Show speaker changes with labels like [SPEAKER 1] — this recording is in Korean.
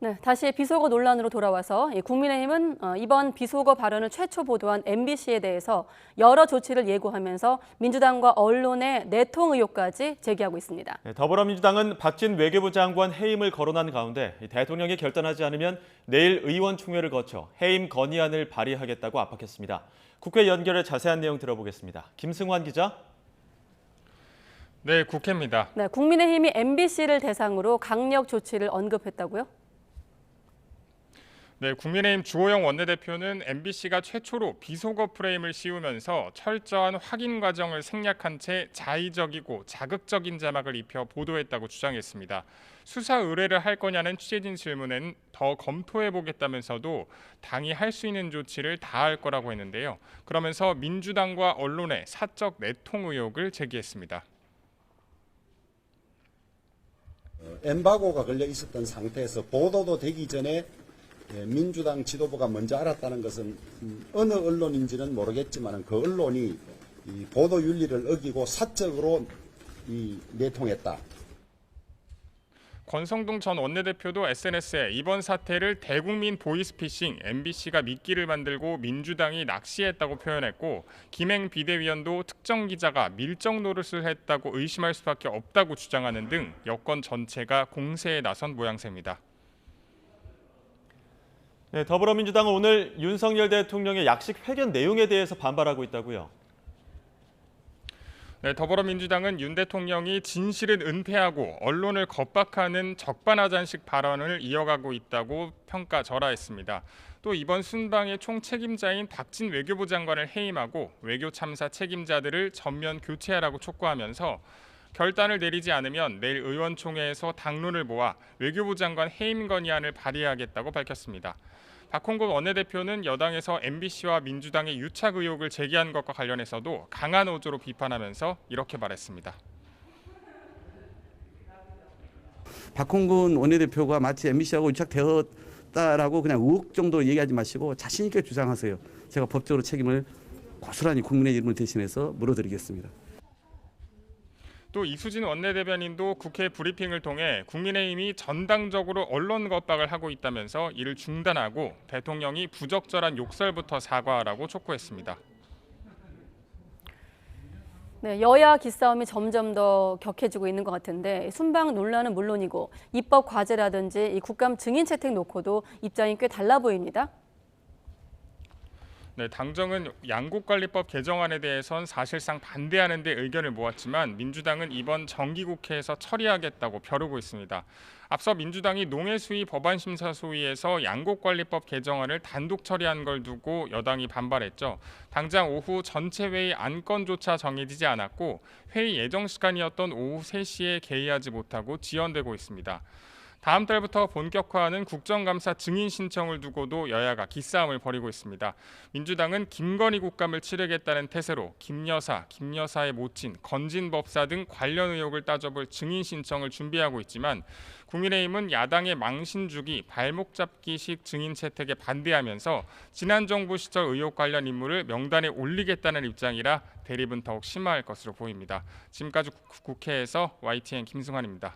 [SPEAKER 1] 네, 다시 비속어 논란으로 돌아와서 국민의힘은 이번 비속어 발언을 최초 보도한 MBC에 대해서 여러 조치를 예고하면서 민주당과 언론의 내통 의혹까지 제기하고 있습니다.
[SPEAKER 2] 네, 더불어민주당은 박진 외교부 장관 해임을 거론한 가운데 대통령이 결단하지 않으면 내일 의원총회를 거쳐 해임 건의안을 발의하겠다고 압박했습니다. 국회 연결해 자세한 내용 들어보겠습니다. 김승환 기자.
[SPEAKER 3] 네, 국회입니다.
[SPEAKER 1] 네, 국민의힘이 MBC를 대상으로 강력 조치를 언급했다고요?
[SPEAKER 3] 네, 국민의힘 주호영 원내대표는 MBC가 최초로 비속어 프레임을 씌우면서 철저한 확인 과정을 생략한 채 자의적이고 자극적인 자막을 입혀 보도했다고 주장했습니다. 수사 의뢰를 할 거냐는 취재진 질문엔 더 검토해보겠다면서도 당이 할 수 있는 조치를 다할 거라고 했는데요. 그러면서 민주당과 언론의 사적 내통 의혹을 제기했습니다.
[SPEAKER 4] 엠바고가 걸려 있었던 상태에서 보도도 되기 전에 민주당 지도부가 먼저 알았다는 것은 어느 언론인지는 모르겠지만 그 언론이 이 보도 윤리를 어기고 사적으로 내통했다.
[SPEAKER 3] 권성동 전 원내대표도 SNS에 이번 사태를 대국민 보이스피싱, MBC가 미끼를 만들고 민주당이 낚시했다고 표현했고, 김행 비대위원도 특정 기자가 밀정 노릇을 했다고 의심할 수밖에 없다고 주장하는 등 여권 전체가 공세에 나선 모양새입니다.
[SPEAKER 2] 네, 더불어민주당은 오늘 윤석열 대통령의 약식 회견 내용에 대해서 반발하고 있다고요.
[SPEAKER 3] 네, 더불어민주당은 윤 대통령이 진실은 은폐하고 언론을 겁박하는 적반하장식 발언을 이어가고 있다고 평가절하했습니다. 또 이번 순방의 총책임자인 박진 외교부 장관을 해임하고 외교 참사 책임자들을 전면 교체하라고 촉구하면서 결단을 내리지 않으면 내일 의원총회에서 당론을 모아 외교부 장관 해임 건의안을 발의하겠다고 밝혔습니다. 박홍근 원내대표는 여당에서 MBC와 민주당의 유착 의혹을 제기한 것과 관련해서도 강한 어조로 비판하면서 이렇게 말했습니다.
[SPEAKER 5] 박홍근 원내대표가 마치 MBC하고 유착되었다라고 그냥 의혹 정도 얘기하지 마시고 자신 있게 주장하세요. 제가 법적으로 책임을 고스란히 국민의 이름을 대신해서 물어드리겠습니다.
[SPEAKER 3] 또 이수진 원내대변인도 국회 브리핑을 통해 국민의힘이 전당적으로 언론 겁박을 하고 있다면서 이를 중단하고 대통령이 부적절한 욕설부터 사과하라고 촉구했습니다.
[SPEAKER 1] 네, 여야 기싸움이 점점 더 격해지고 있는 것 같은데 순방 논란은 물론이고 입법 과제라든지 이 국감 증인 채택 놓고도 입장이 꽤 달라 보입니다.
[SPEAKER 3] 네, 당정은 양국관리법 개정안에 대해선 사실상 반대하는 데 의견을 모았지만 민주당은 이번 정기국회에서 처리하겠다고 벼르고 있습니다. 앞서 민주당이 농해수위 법안심사소위에서 양국관리법 개정안을 단독 처리한 걸 두고 여당이 반발했죠. 당장 오후 전체 회의 안건조차 정해지지 않았고 회의 예정 시간이었던 오후 3시에 개의하지 못하고 지연되고 있습니다. 다음 달부터 본격화하는 국정감사 증인 신청을 두고도 여야가 기싸움을 벌이고 있습니다. 민주당은 김건희 국감을 치르겠다는 태세로 김 여사의 모친, 건진 법사 등 관련 의혹을 따져볼 증인 신청을 준비하고 있지만 국민의힘은 야당의 망신주기, 발목 잡기식 증인 채택에 반대하면서 지난 정부 시절 의혹 관련 인물을 명단에 올리겠다는 입장이라 대립은 더욱 심화할 것으로 보입니다. 지금까지 국회에서 YTN 김승환입니다.